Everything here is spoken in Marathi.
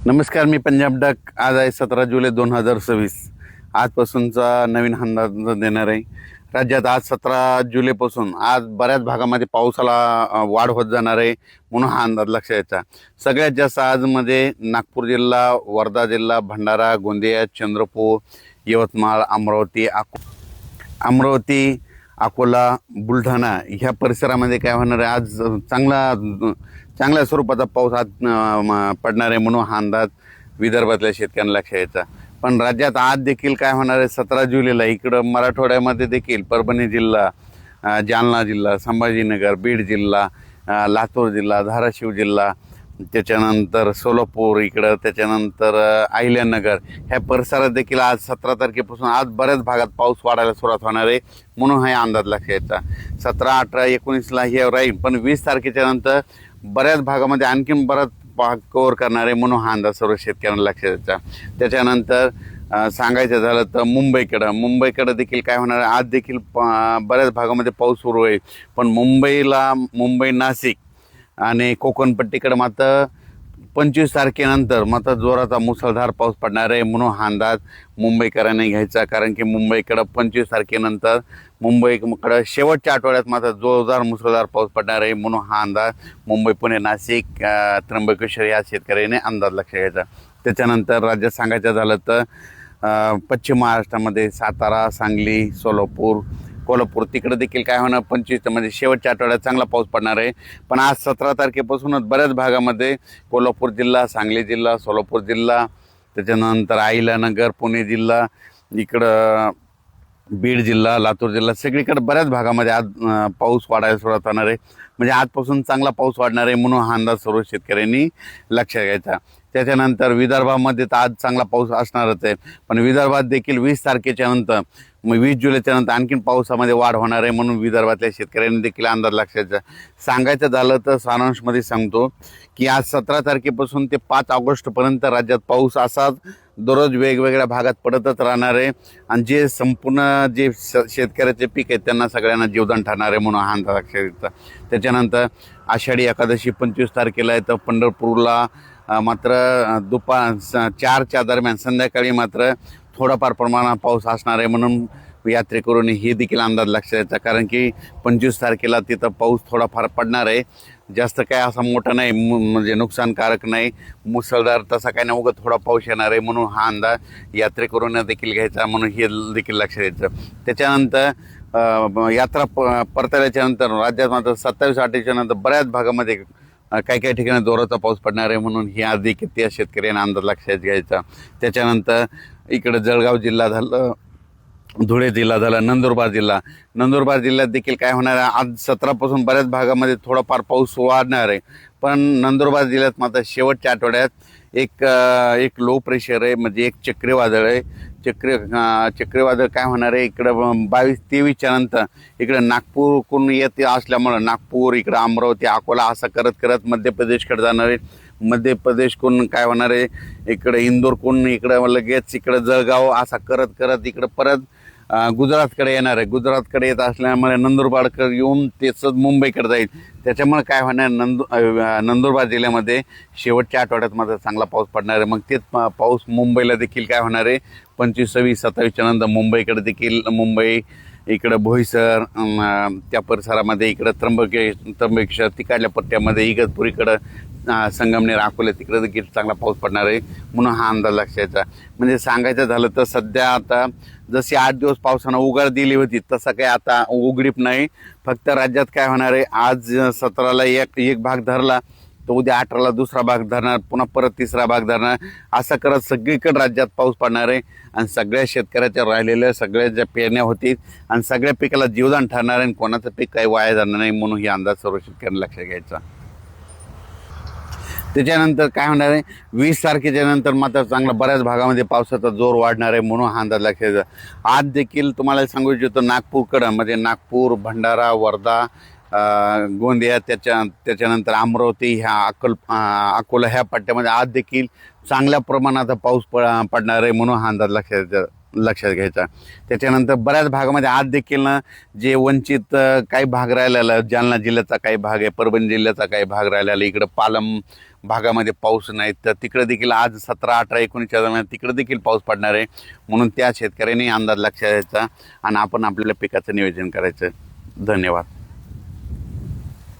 नमस्कार, मी पंजाब डक. आज आहे 17 जुलै 2026. आजपासूनचा नवीन अंदाज देणार आहे. राज्यात आज 17 जुलैपासून आज बऱ्याच भागामध्ये पावसाला वाढ होत जाणार आहे, म्हणून हा अंदाज लक्षात यायचा. सगळ्यात जास्त आजमध्ये नागपूर जिल्हा, वर्धा जिल्हा, भंडारा, गोंदिया, चंद्रपूर, यवतमाळ, अमरावती, अकोला, बुलढाणा ह्या परिसरामध्ये काय होणार आहे, आज चांगल्या स्वरूपाचा पाऊस आज पडणार आहे, म्हणून हा अंदाज विदर्भातल्या शेतकऱ्यांना लक्षात यायचा. पण राज्यात आज देखील काय होणार आहे, 17 जुलैला इकडं मराठवाड्यामध्ये देखील परभणी जिल्हा, जालना जिल्हा, संभाजीनगर, बीड जिल्हा, लातूर जिल्हा, धाराशिव जिल्हा, त्याच्यानंतर सोलापूर इकडं, त्याच्यानंतर अहिल्यानगर ह्या परिसरात देखील आज 17 तारखेपासून आज बऱ्याच भागात पाऊस वाढायला सुरुवात होणार आहे, म्हणून हा अंदाज लक्षात यायचा. 17, 18, 19ला हे राहील, पण 20 तारखेच्या नंतर बऱ्याच भागामध्ये आणखीन बराच भाग कव्हर करणार आहे, म्हणून हा अंदाज सर्व शेतकऱ्यांना लक्षात यायचा. त्याच्यानंतर सांगायचं झालं तर मुंबईकडं देखील काय होणार आहे, आज देखील बऱ्याच भागामध्ये पाऊस सुरू आहे, पण मुंबई, नाशिक आणि कोकणपट्टीकडे मात्र 25 तारखेनंतर मात्र जोराचा मुसळधार पाऊस पडणार आहे, म्हणून हा अंदाज मुंबईकरांनी घ्यायचा. कारण की मुंबईकडं 25 तारखेनंतर मुंबईकडं शेवटच्या आठवड्यात मात्र जोरदार मुसळधार पाऊस पडणार आहे, म्हणून हा अंदाज मुंबई, पुणे, नाशिक, त्र्यंबकेश्वर या शेतकऱ्याने अंदाज लक्षात घ्यायचा. त्याच्यानंतर राज्यात सांगायचं झालं तर पश्चिम महाराष्ट्रामध्ये सातारा, सांगली, कोल्हापूर तिकडे देखील काय होणार, 25 म्हणजे शेवटच्या आठवड्यात चांगला पाऊस पडणार आहे. पण आज 17 तारखेपासूनच बऱ्याच भागामध्ये कोल्हापूर जिल्हा, सांगली जिल्हा, सोलापूर जिल्हा, त्याच्यानंतर अहिल्यानगर, पुणे जिल्हा, इकडं बीड जिल्हा, लातूर जिल्हा सगळीकडे बऱ्याच भागामध्ये आज पाऊस वाढायला सुरुवात होणार आहे. म्हणजे आजपासून चांगला पाऊस वाढणार आहे, म्हणून हा अंदाज सर्व शेतकऱ्यांनी लक्षात घ्यायचा. त्याच्यानंतर विदर्भामध्ये तर आज चांगला पाऊस असणारच आहे, पण विदर्भात देखील 20 तारखेच्या नंतर 20 जुलैच्या नंतर आणखीन पावसामध्ये वाढ होणार आहे, म्हणून विदर्भातल्या शेतकऱ्यांनी देखील अंदाज लक्षात सांगायचं झालं तर सारांशमध्ये सांगतो की आज 17 तारखेपासून ते 5 ऑगस्टपर्यंत राज्यात पाऊस असाच दररोज वेगवेगळ्या भागात पडतच राहणार आहे, आणि जे संपूर्ण जे शेतकऱ्याचे पीक आहेत त्यांना सगळ्यांना जीवदान ठरणार आहे, म्हणून हा अंदाज लक्षात घ्यायचा. त्याच्यानंतर आषाढी एकादशी 25 तारखेला आहे, तर पंढरपूरला मात्र दुपार 4च्या दरम्यान संध्याकाळी मात्र थोडाफार प्रमाणात पाऊस असणार आहे, म्हणून यात्रेकरूंनी हे देखील अंदाज लक्षात द्यायचा. कारण की 25 तारखेला तिथं पाऊस थोडाफार पडणार आहे, जास्त काय असा मोठा नाही, म्हणजे नुकसानकारक नाही, मुसळधार तसा काय नाही, उगाच थोडा पाऊस येणार आहे, म्हणून हा अंदाज यात्रेकरूंना देखील घ्यायचा, म्हणून हे देखील लक्षात द्यायचं. त्याच्यानंतर यात्रा परतल्याच्या नंतर राज्यात मात्र 27-28च्या नंतर बऱ्याच भागामध्ये काही ठिकाणी जोराचा पाऊस पडणार आहे, म्हणून ही आज देखील त्या शेतकऱ्यांना अंदाज लक्षात घ्यायचा. त्याच्यानंतर इकडं जळगाव जिल्हा झालं, धुळे जिल्हा झाला, नंदुरबार जिल्ह्यात देखील काय होणार आहे, आज 17पासून बऱ्याच भागामध्ये थोडाफार पाऊस वाढणार आहे, पण नंदुरबार जिल्ह्यात मात्र शेवटच्या आठवड्यात एक लो प्रेशर आहे, म्हणजे एक चक्रीवादळ आहे. चक्रीवादळ काय होणार आहे, इकडं 22-23च्या नंतर इकडं नागपूरकडून येते असल्यामुळं नागपूर, इकडं अमरावती, अकोला असं करत मध्य प्रदेशकडे जाणार आहे. मध्य प्रदेशकडून काय होणार आहे, इकडं इंदोरकडून इकडं लगेच इकडं जळगाव असा करत इकडं परत गुजरातकडे येणार आहे. गुजरातकडे येत असल्यामुळे नंदुरबारकडे येऊन तेच मुंबईकडे जाईल. त्याच्यामुळे काय होणार, नंदुरबार जिल्ह्यामध्ये शेवटच्या आठवड्यात मात्र चांगला पाऊस पडणार आहे. मग तेच पाऊस मुंबईला देखील काय होणार आहे, 25, 26, 27च्या नंतर मुंबईकडे देखील, मुंबई इकडं बोईसर त्या परिसरामध्ये, इकडं त्र्यंबकेश्वर तिकडल्या पट्ट्यामध्ये, इगतपुर इकडं संगमनेर, अकोले तिकडं देखील चांगला पाऊस पडणार आहे, म्हणून हा अंदाज लक्षात. म्हणजे सांगायचं झालं तर सध्या आता जशी 8 दिवस पावसानं उघड दिली होती तसं काही आता उघडीप नाही. फक्त राज्यात काय होणार आहे, आज 17ला एक भाग धरला तर उद्या 18ला दुसरा भाग धरणार, पुन्हा परत तिसरा भाग धरणार, असं करत सगळीकडे राज्यात पाऊस पडणार आहे, आणि सगळ्या शेतकऱ्याच्या राहिलेल्या सगळ्या ज्या पेरण्या होतील आणि सगळ्या पिकाला जीवदान ठरणार आहे, आणि कोणाचं पीक काही वाया जाणार नाही, म्हणून ही अंदाज सर्व शेतकऱ्यांना लक्षात घ्यायचा. त्याच्यानंतर काय होणार आहे, 20 तारखेच्या नंतर मात्र चांगला बऱ्याच भागामध्ये पावसाचा जोर वाढणार आहे, म्हणून हा अंदाज लक्षात घ्यायचा. आज देखील तुम्हाला सांगू इच्छितो, नागपूरकडं म्हणजे नागपूर, भंडारा, वर्धा, गोंदिया, त्याच्यानंतर अमरावती, अकोला ह्या पट्ट्यामध्ये आज देखील चांगल्या प्रमाणात पाऊस पडणार आहे, म्हणून हा अंदाज लक्षात घ्यायचा. त्याच्यानंतर बऱ्याच भागामध्ये आज देखील ना जे वंचित काही भाग राहिलेला, जालना जिल्ह्याचा काही भाग आहे, परभणी जिल्ह्याचा काही भाग राहिलेला, इकडं पालम भागामध्ये पाऊस नाही, तर तिकडे देखील आज 17, 18, 19च्या दरम्यान तिकडे देखील पाऊस पडणार आहे. म्हणून त्या शेतकऱ्यांनी अंदाज लक्षात घ्यायचा आणि आपण आपल्याला पिकाचं नियोजन करायचं. धन्यवाद.